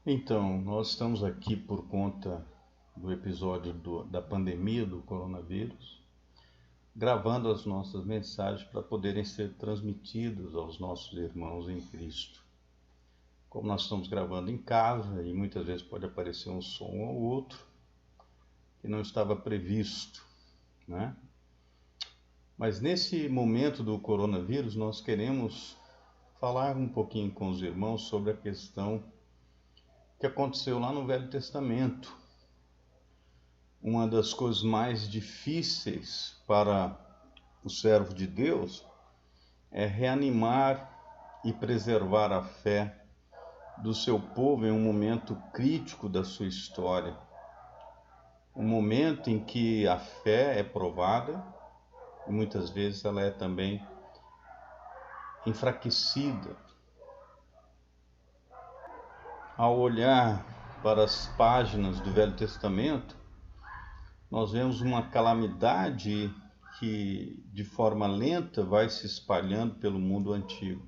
Então, nós estamos aqui por conta do episódio da pandemia do coronavírus, gravando as nossas mensagens para poderem ser transmitidas aos nossos irmãos em Cristo. Como nós estamos gravando em casa e muitas vezes pode aparecer um som ou outro que não estava previsto, né? Mas nesse momento do coronavírus, nós queremos falar um pouquinho com os irmãos sobre a questão que aconteceu lá no Velho Testamento. Uma das coisas mais difíceis para o servo de Deus é reanimar e preservar a fé do seu povo em um momento crítico da sua história. Um momento em que a fé é provada e muitas vezes ela é também enfraquecida. Ao olhar para as páginas do Velho Testamento, nós vemos uma calamidade que de forma lenta vai se espalhando pelo mundo antigo.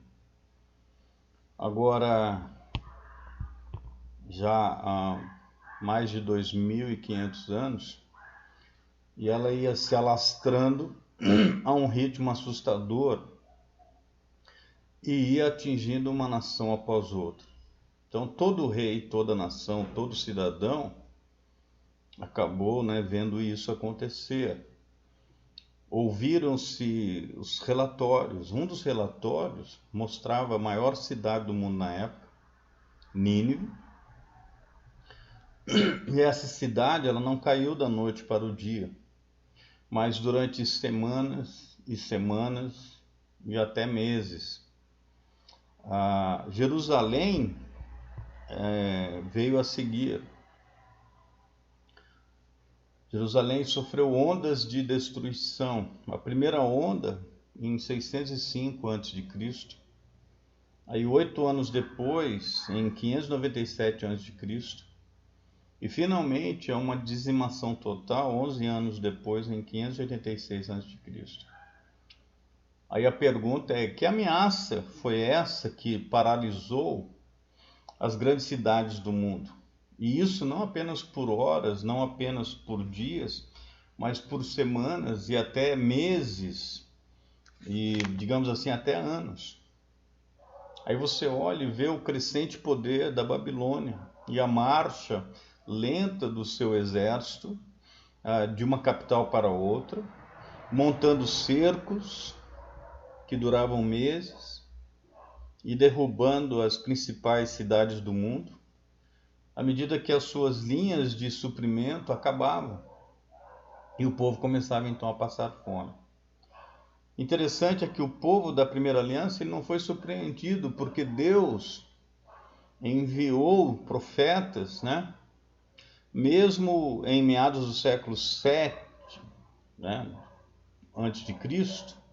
Agora, já há mais de 2.500 anos, e ela ia se alastrando a um ritmo assustador e ia atingindo uma nação após outra. Então, todo rei, toda nação, todo cidadão acabou, vendo isso acontecer. Ouviram-se os relatórios. Um dos relatórios mostrava a maior cidade do mundo na época, Nínive. E essa cidade ela não caiu da noite para o dia, mas durante semanas e semanas e até meses. Jerusalém veio a seguir. Jerusalém sofreu ondas de destruição. A primeira onda em 605 a.C., aí 8 anos depois, em 597 a.C., e finalmente é uma dizimação total 11 anos depois, em 586 a.C. Aí a pergunta é: que ameaça foi essa que paralisou as grandes cidades do mundo? E isso não apenas por horas, não apenas por dias, mas por semanas e até meses e, digamos assim, até anos. Aí você olha e vê o crescente poder da Babilônia e a marcha lenta do seu exército de uma capital para outra, montando cercos que duravam meses e derrubando as principais cidades do mundo, à medida que as suas linhas de suprimento acabavam e o povo começava então a passar fome. Interessante é que o povo da primeira aliança ele não foi surpreendido, porque Deus enviou profetas, mesmo em meados do século 7, antes de Cristo,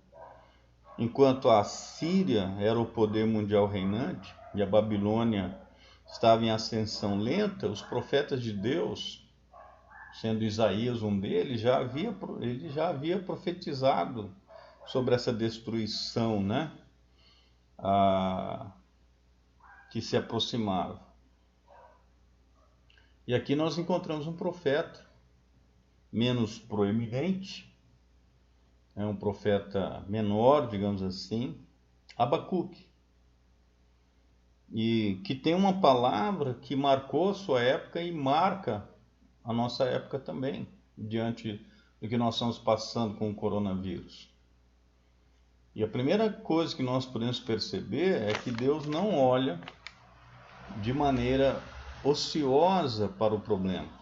enquanto a Síria era o poder mundial reinante e a Babilônia estava em ascensão lenta, os profetas de Deus, sendo Isaías um deles, ele já havia profetizado sobre essa destruição, que se aproximava. E aqui nós encontramos um profeta menos proeminente, um profeta menor, digamos assim, Abacuque, e que tem uma palavra que marcou a sua época e marca a nossa época também, diante do que nós estamos passando com o coronavírus. E a primeira coisa que nós podemos perceber é que Deus não olha de maneira ociosa para o problema.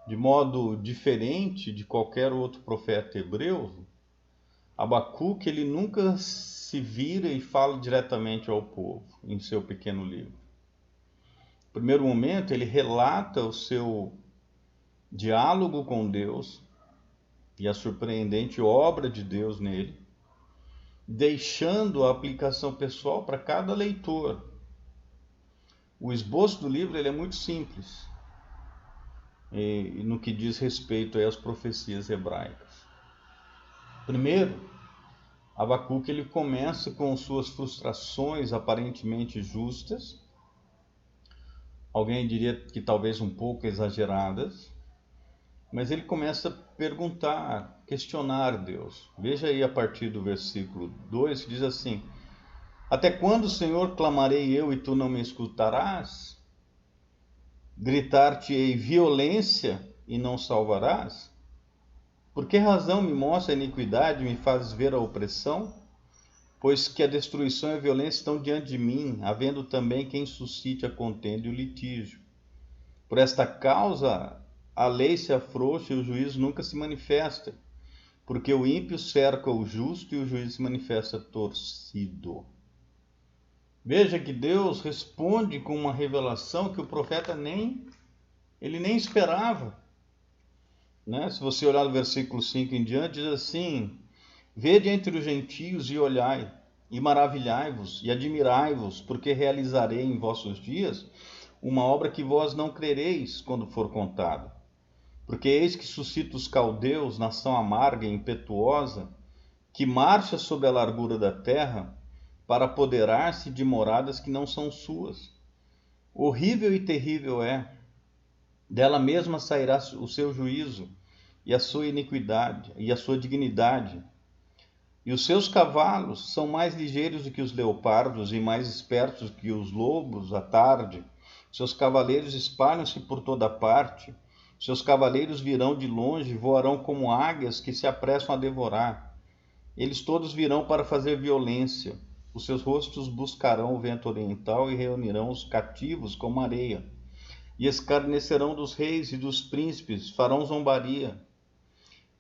De modo diferente de qualquer outro profeta hebreu, Abacuque ele nunca se vira e fala diretamente ao povo em seu pequeno livro. No primeiro momento, ele relata o seu diálogo com Deus e a surpreendente obra de Deus nele, deixando a aplicação pessoal para cada leitor. O esboço do livro ele é muito simples, no que diz respeito às profecias hebraicas. Primeiro, Abacuque ele começa com suas frustrações aparentemente justas, alguém diria que talvez um pouco exageradas, mas ele começa a perguntar, questionar Deus. Veja aí a partir do versículo 2, que diz assim: Até quando, Senhor, clamarei eu e tu não me escutarás? Gritar-te-ei violência e não salvarás? Por que razão me mostra a iniquidade e me fazes ver a opressão? Pois que a destruição e a violência estão diante de mim, havendo também quem suscite a contenda e o litígio. Por esta causa, a lei se afrouxa e o juízo nunca se manifesta, porque o ímpio cerca o justo e o juiz se manifesta torcido. Veja que Deus responde com uma revelação que o profeta nem esperava. Né? Se você olhar do versículo 5 em diante, diz assim: Vede entre os gentios e olhai, e maravilhai-vos, e admirai-vos, porque realizarei em vossos dias uma obra que vós não crereis quando for contada. Porque eis que suscita os caldeus, nação amarga e impetuosa, que marcha sobre a largura da terra, para apoderar-se de moradas que não são suas. Horrível e terrível é, dela mesma sairá o seu juízo, e a sua iniquidade, e a sua dignidade. E os seus cavalos são mais ligeiros do que os leopardos, e mais espertos do que os lobos à tarde. Seus cavaleiros espalham-se por toda parte. Seus cavaleiros virão de longe e voarão como águias que se apressam a devorar. Eles todos virão para fazer violência. Os seus rostos buscarão o vento oriental e reunirão os cativos como areia. E escarnecerão dos reis e dos príncipes, farão zombaria.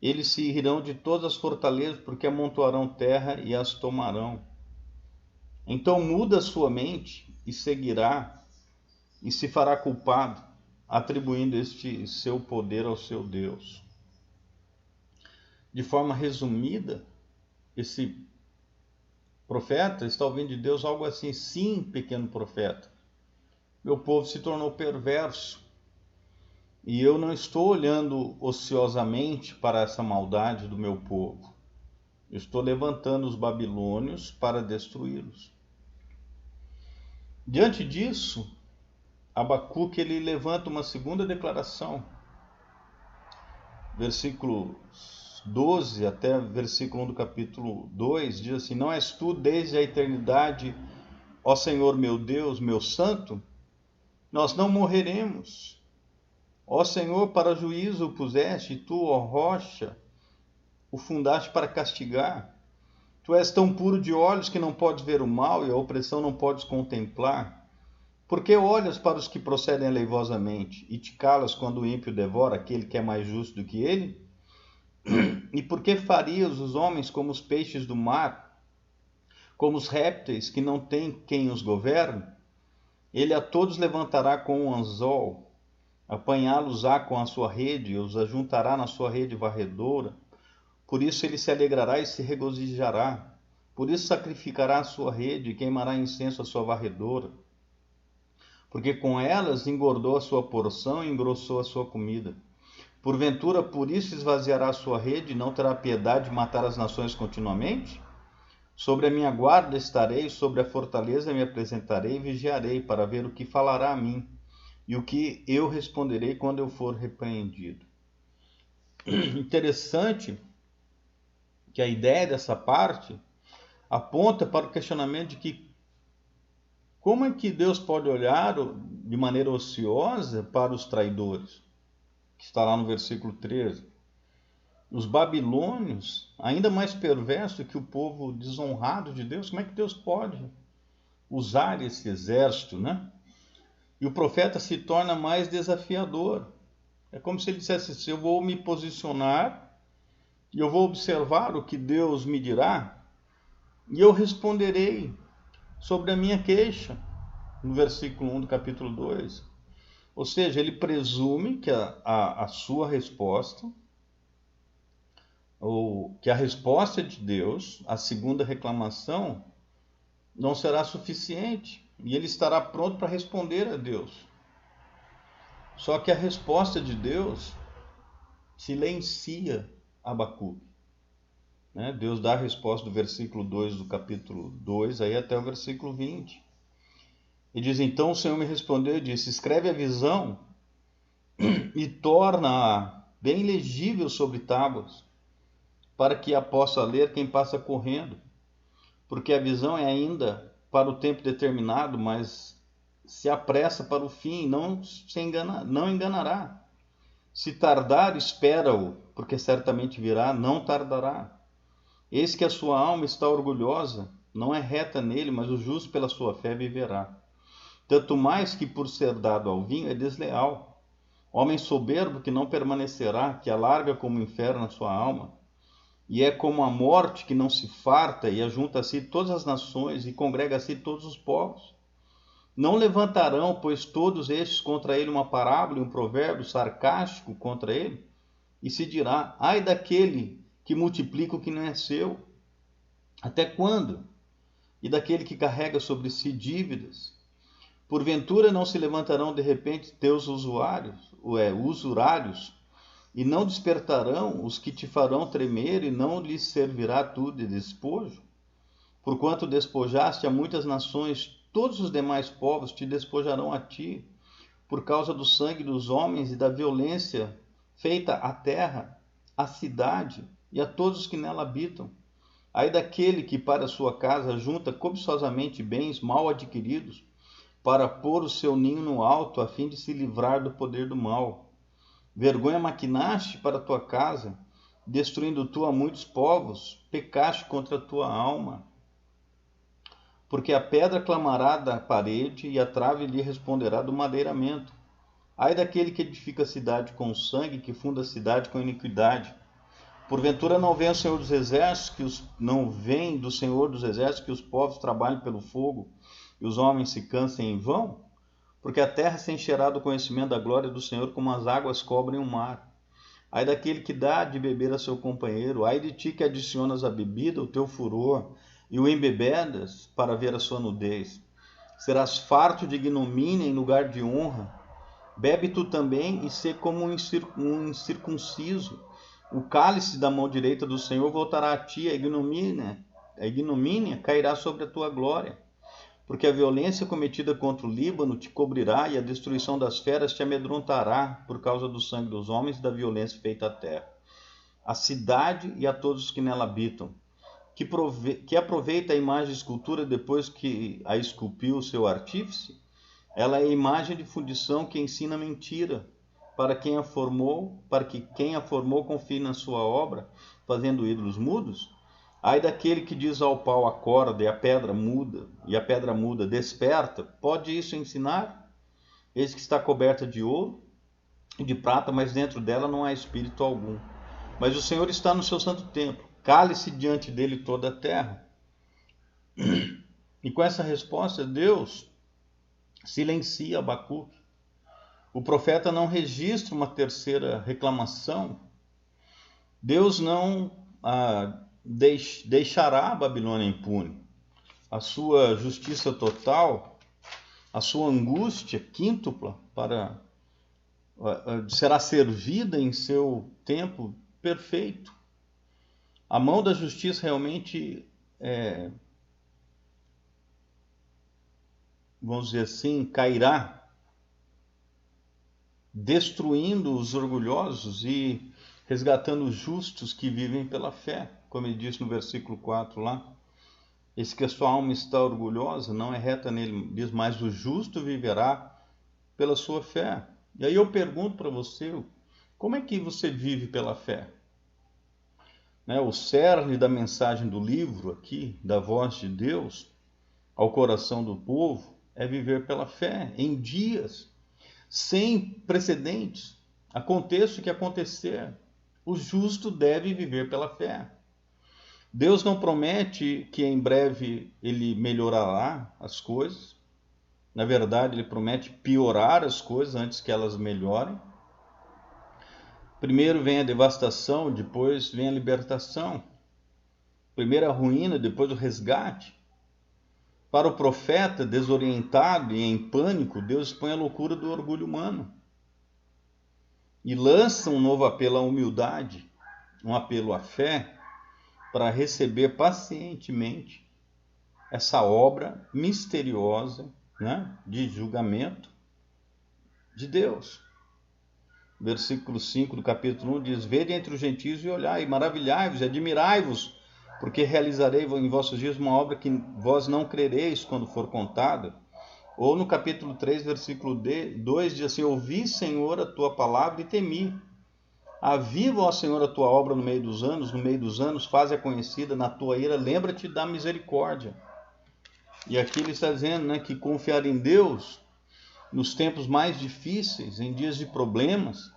Eles se irão de todas as fortalezas, porque amontoarão terra e as tomarão. Então muda sua mente e seguirá, e se fará culpado, atribuindo este seu poder ao seu Deus. De forma resumida, esse profeta está ouvindo de Deus algo assim: sim, pequeno profeta, meu povo se tornou perverso, e eu não estou olhando ociosamente para essa maldade do meu povo. Eu estou levantando os babilônios para destruí-los. Diante disso, Abacuque ele levanta uma segunda declaração. Versículos 12 até versículo 1 do capítulo 2 diz assim: Não és tu desde a eternidade, ó Senhor meu Deus, meu santo? Nós não morreremos. Ó Senhor, para juízo o puseste, e tu, ó rocha, o fundaste para castigar. Tu és tão puro de olhos que não podes ver o mal, e a opressão não podes contemplar. Por que olhas para os que procedem aleivosamente, e te calas quando o ímpio devora aquele que é mais justo do que ele? E por que farias os homens como os peixes do mar, como os répteis que não têm quem os governe? Ele a todos levantará com um anzol, apanhá-los-á com a sua rede, e os ajuntará na sua rede varredora. Por isso ele se alegrará e se regozijará. Por isso sacrificará a sua rede e queimará incenso à sua varredora. Porque com elas engordou a sua porção e engrossou a sua comida. Porventura, por isso esvaziará a sua rede e não terá piedade de matar as nações continuamente? Sobre a minha guarda estarei, sobre a fortaleza me apresentarei e vigiarei, para ver o que falará a mim, e o que eu responderei quando eu for repreendido. Interessante que a ideia dessa parte aponta para o questionamento de que como é que Deus pode olhar de maneira ociosa para os traidores, que está lá no versículo 13. Os babilônios, ainda mais perverso que o povo desonrado de Deus, como é que Deus pode usar esse exército, né? E o profeta se torna mais desafiador. É como se ele dissesse assim: eu vou me posicionar e eu vou observar o que Deus me dirá e eu responderei sobre a minha queixa, no versículo 1 do capítulo 2. Ou seja, ele presume que a sua resposta, ou que a resposta de Deus, a segunda reclamação, não será suficiente, e ele estará pronto para responder a Deus. Só que a resposta de Deus silencia Abacuque. Deus dá a resposta do versículo 2 do capítulo 2 aí até o versículo 20. E diz, então o Senhor me respondeu e disse, escreve a visão e torna-a bem legível sobre tábuas, para que a possa ler quem passa correndo. Porque a visão é ainda para o tempo determinado, mas se apressa para o fim, não enganará. Se tardar, espera-o, porque certamente virá, não tardará. Eis que a sua alma está orgulhosa, não é reta nele, mas o justo pela sua fé viverá. Tanto mais que por ser dado ao vinho é desleal. Homem soberbo que não permanecerá, que alarga como o inferno a sua alma, e é como a morte que não se farta e ajunta a si todas as nações e congrega a si todos os povos. Não levantarão, pois, todos estes contra ele uma parábola e um provérbio sarcástico contra ele? E se dirá, ai daquele que multiplica o que não é seu. Até quando? E daquele que carrega sobre si dívidas? Porventura não se levantarão de repente teus usurários, e não despertarão os que te farão tremer, e não lhes servirá tudo de despojo? Porquanto despojaste a muitas nações, todos os demais povos te despojarão a ti, por causa do sangue dos homens e da violência feita à terra, à cidade e a todos os que nela habitam. Ai daquele que para sua casa junta cobiçosamente bens mal adquiridos, para pôr o seu ninho no alto, a fim de se livrar do poder do mal. Vergonha maquinaste para a tua casa, destruindo tu a muitos povos, pecaste contra a tua alma. Porque a pedra clamará da parede, e a trave lhe responderá do madeiramento. Ai daquele que edifica a cidade com sangue, que funda a cidade com iniquidade. Porventura não vem o Senhor dos Exércitos, não vem do Senhor dos Exércitos que os povos trabalhem pelo fogo, e os homens se cansem em vão? Porque a terra se encherá do conhecimento da glória do Senhor, como as águas cobrem o mar. Ai daquele que dá de beber a seu companheiro, ai de ti que adicionas à bebida o teu furor, e o embebedas para ver a sua nudez. Serás farto de ignomínia em lugar de honra. Bebe tu também e sê como um incircunciso. O cálice da mão direita do Senhor voltará a ti, a ignomínia cairá sobre a tua glória. Porque a violência cometida contra o Líbano te cobrirá, e a destruição das feras te amedrontará, por causa do sangue dos homens e da violência feita à terra. A cidade e a todos os que nela habitam, que aproveita a imagem de escultura depois que a esculpiu o seu artífice, ela é a imagem de fundição que ensina mentira, para que quem a formou confie na sua obra, fazendo ídolos mudos. Ai daquele que diz ao pau, acorda, e a pedra muda, desperta. Pode isso ensinar? Eis que está coberta de ouro e de prata, mas dentro dela não há espírito algum. Mas o Senhor está no seu santo templo, cale-se diante dele toda a terra. E com essa resposta, Deus silencia Abacuque. O profeta não registra uma terceira reclamação. Deus não deixará a Babilônia impune. A sua justiça total, a sua angústia quíntupla será servida em seu tempo perfeito. A mão da justiça realmente vamos dizer assim, cairá, destruindo os orgulhosos e resgatando os justos que vivem pela fé. Como ele diz no versículo 4 lá, esse que a sua alma está orgulhosa, não é reta nele, diz, mas o justo viverá pela sua fé. E aí eu pergunto para você, como é que você vive pela fé? O cerne da mensagem do livro aqui, da voz de Deus ao coração do povo, é viver pela fé, em dias sem precedentes. Aconteça o que acontecer, o justo deve viver pela fé. Deus não promete que em breve ele melhorará as coisas. Na verdade, ele promete piorar as coisas antes que elas melhorem. Primeiro vem a devastação, depois vem a libertação. Primeiro a ruína, depois o resgate. Para o profeta desorientado e em pânico, Deus expõe a loucura do orgulho humano e lança um novo apelo à humildade, um apelo à fé, para receber pacientemente essa obra misteriosa né, de julgamento de Deus. Versículo 5 do capítulo 1 diz: Vede entre os gentios e olhai, maravilhai-vos, admirai-vos, porque realizarei em vossos dias uma obra que vós não crereis quando for contada. Ou no capítulo 3, versículo 2, diz assim: Ouvi, Senhor, a tua palavra e temi. Aviva, ó Senhor, a tua obra no meio dos anos, faze-a conhecida, na tua ira, lembra-te da misericórdia. E aqui ele está dizendo, né, que confiar em Deus nos tempos mais difíceis, em dias de problemas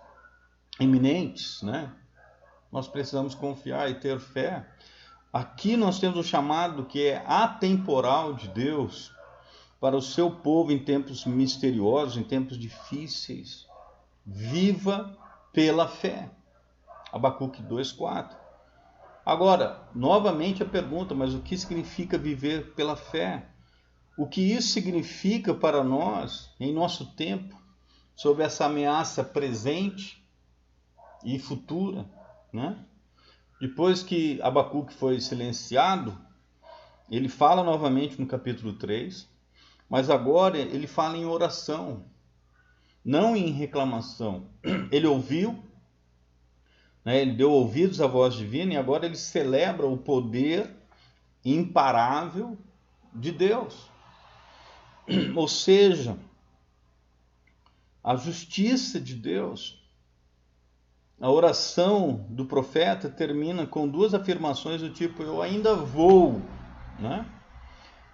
iminentes, né, nós precisamos confiar e ter fé. Aqui nós temos um chamado que é atemporal de Deus para o seu povo em tempos misteriosos, em tempos difíceis. Viva pela fé. Abacuque 2:4. Agora, novamente a pergunta, mas o que significa viver pela fé? O que isso significa para nós, em nosso tempo, sob essa ameaça presente e futura, né? Depois que Abacuque foi silenciado, ele fala novamente no capítulo 3, mas agora ele fala em oração, não em reclamação. Ele ouviu, né, ele deu ouvidos à voz divina e agora ele celebra o poder imparável de Deus. Ou seja, a justiça de Deus. A oração do profeta termina com duas afirmações do tipo: eu ainda vou, né?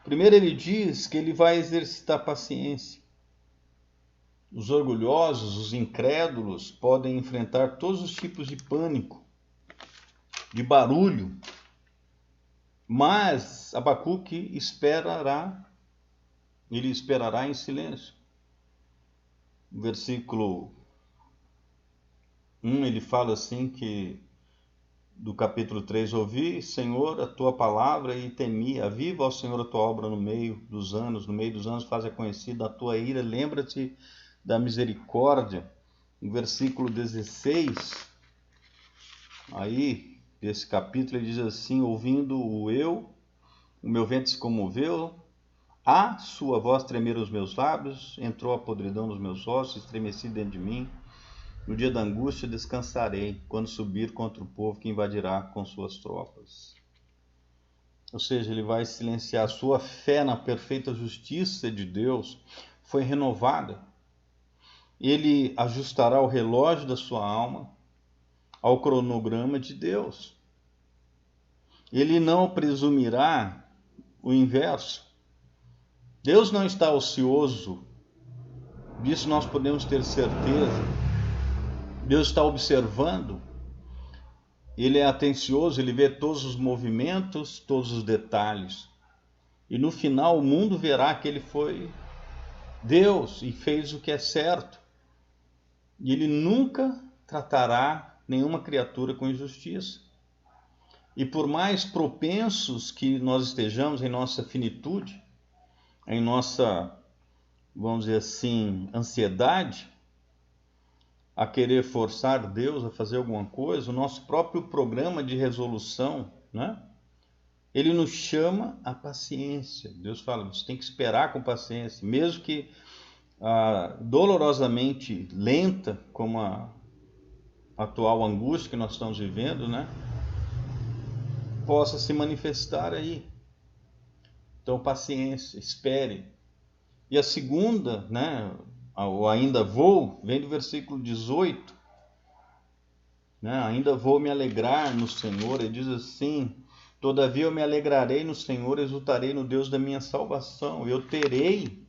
Primeiro ele diz que ele vai exercitar paciência. Os orgulhosos, os incrédulos podem enfrentar todos os tipos de pânico, de barulho, mas Abacuque ele esperará em silêncio. No versículo 1 ele fala assim que, do capítulo 3, ouvi, Senhor, a tua palavra e temi, aviva, ó Senhor, a tua obra no meio dos anos faz-a conhecida a tua ira, lembra-te da misericórdia. No versículo 16, aí, desse capítulo, ele diz assim: ouvindo o meu ventre se comoveu, a sua voz tremeram os meus lábios, entrou a podridão nos meus ossos, estremeci dentro de mim. No dia da angústia descansarei, quando subir contra o povo que invadirá com suas tropas. Ou seja, ele vai silenciar. Sua fé na perfeita justiça de Deus foi renovada. Ele ajustará o relógio da sua alma ao cronograma de Deus. Ele não presumirá o inverso. Deus não está ocioso, disso nós podemos ter certeza. Deus está observando, ele é atencioso, ele vê todos os movimentos, todos os detalhes. E no final o mundo verá que ele foi Deus e fez o que é certo. E ele nunca tratará nenhuma criatura com injustiça. E por mais propensos que nós estejamos em nossa finitude, em nossa, vamos dizer assim, ansiedade, a querer forçar Deus a fazer alguma coisa, o nosso próprio programa de resolução, né? Ele nos chama à paciência. Deus fala, você tem que esperar com paciência, mesmo que dolorosamente lenta, como a atual angústia que nós estamos vivendo, né? Possa se manifestar aí. Então, paciência, espere. E a segunda, né, o ainda vou, vem do versículo 18, né, ainda vou me alegrar no Senhor. Ele diz assim: todavia eu me alegrarei no Senhor, exultarei no Deus da minha salvação. Eu terei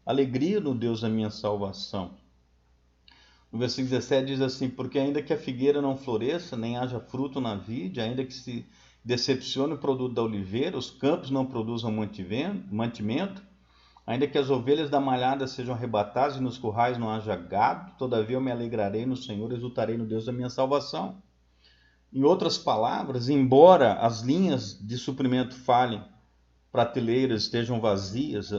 alegria no Deus da minha salvação. No versículo 17 diz assim: porque ainda que a figueira não floresça, nem haja fruto na vide, ainda que se decepcione o produto da oliveira, os campos não produzam mantimento, ainda que as ovelhas da malhada sejam arrebatadas e nos currais não haja gado, todavia eu me alegrarei no Senhor, exultarei no Deus da minha salvação. Em outras palavras, embora as linhas de suprimento falhem, prateleiras estejam vazias,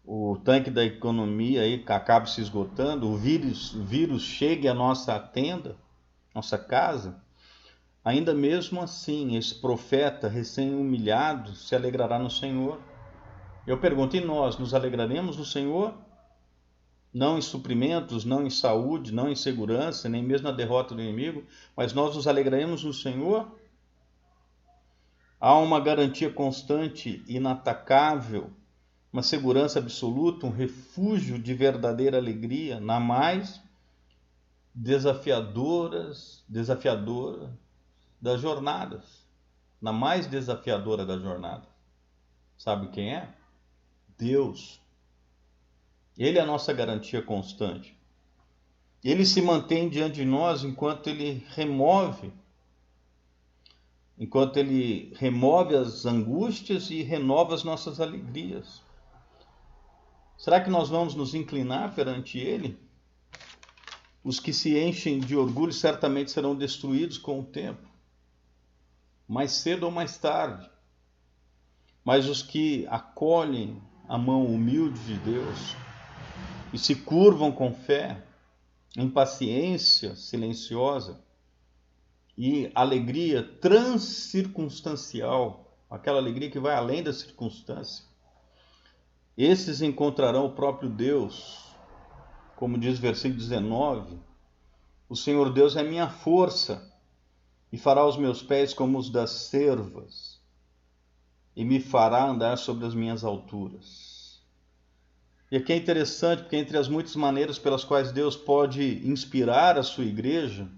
o tanque da economia aí acabe se esgotando, o vírus chegue à nossa tenda, nossa casa, ainda mesmo assim, esse profeta recém-humilhado se alegrará no Senhor. Eu pergunto, e nós nos alegraremos no Senhor? Não em suprimentos, não em saúde, não em segurança, nem mesmo na derrota do inimigo, mas nós nos alegraremos no Senhor? Há uma garantia constante, inatacável, uma segurança absoluta, um refúgio de verdadeira alegria na mais desafiadora das jornadas. Na mais desafiadora das jornadas. Sabe quem é? Deus. Ele é a nossa garantia constante. Ele se mantém diante de nós enquanto ele remove as angústias e renova as nossas alegrias. Será que nós vamos nos inclinar perante ele? Os que se enchem de orgulho certamente serão destruídos com o tempo, mais cedo ou mais tarde. Mas os que acolhem a mão humilde de Deus e se curvam com fé, em paciência silenciosa e alegria transcircunstancial, aquela alegria que vai além da circunstância, esses encontrarão o próprio Deus. Como diz o versículo 19, o Senhor Deus é minha força e fará os meus pés como os das cervas e me fará andar sobre as minhas alturas. E aqui é interessante, porque entre as muitas maneiras pelas quais Deus pode inspirar a sua igreja,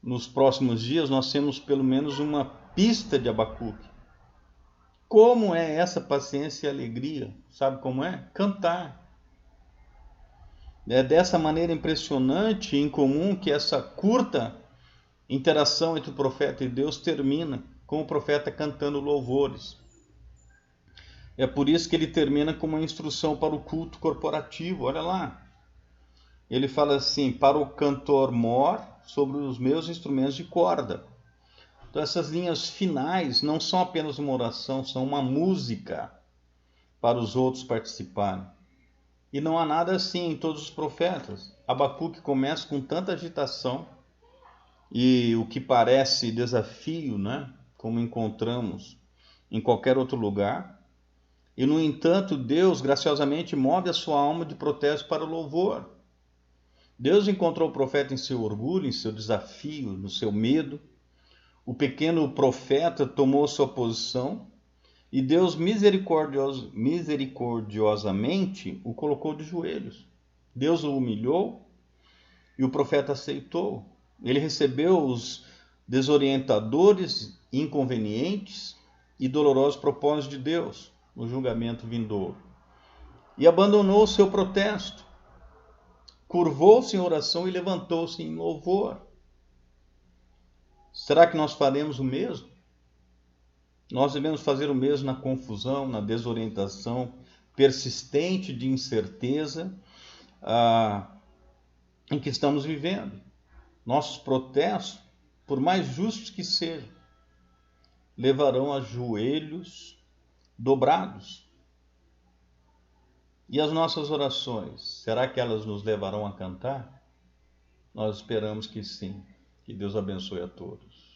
nos próximos dias nós temos pelo menos uma pista de Abacuque. Como é essa paciência e alegria? Sabe como é? Cantar. É dessa maneira impressionante e incomum que essa curta interação entre o profeta e Deus termina com o profeta cantando louvores. É por isso que ele termina com uma instrução para o culto corporativo. Olha lá. Ele fala assim, para o cantor mor sobre os meus instrumentos de corda. Então essas linhas finais não são apenas uma oração, são uma música para os outros participarem. E não há nada assim em todos os profetas. Abacuque começa com tanta agitação e o que parece desafio, né? Como encontramos em qualquer outro lugar. E, no entanto, Deus graciosamente move a sua alma de protesto para o louvor. Deus encontrou o profeta em seu orgulho, em seu desafio, no seu medo. O pequeno profeta tomou sua posição e Deus misericordiosamente o colocou de joelhos. Deus o humilhou e o profeta aceitou. Ele recebeu os desorientadores, inconvenientes e dolorosos propósitos de Deus no julgamento vindouro. E abandonou o seu protesto. Curvou-se em oração e levantou-se em louvor. Será que nós faremos o mesmo? Nós devemos fazer o mesmo na confusão, na desorientação persistente de incerteza em que estamos vivendo. Nossos protestos, por mais justos que sejam, levarão a joelhos dobrados. E as nossas orações, será que elas nos levarão a cantar? Nós esperamos que sim. Que Deus abençoe a todos.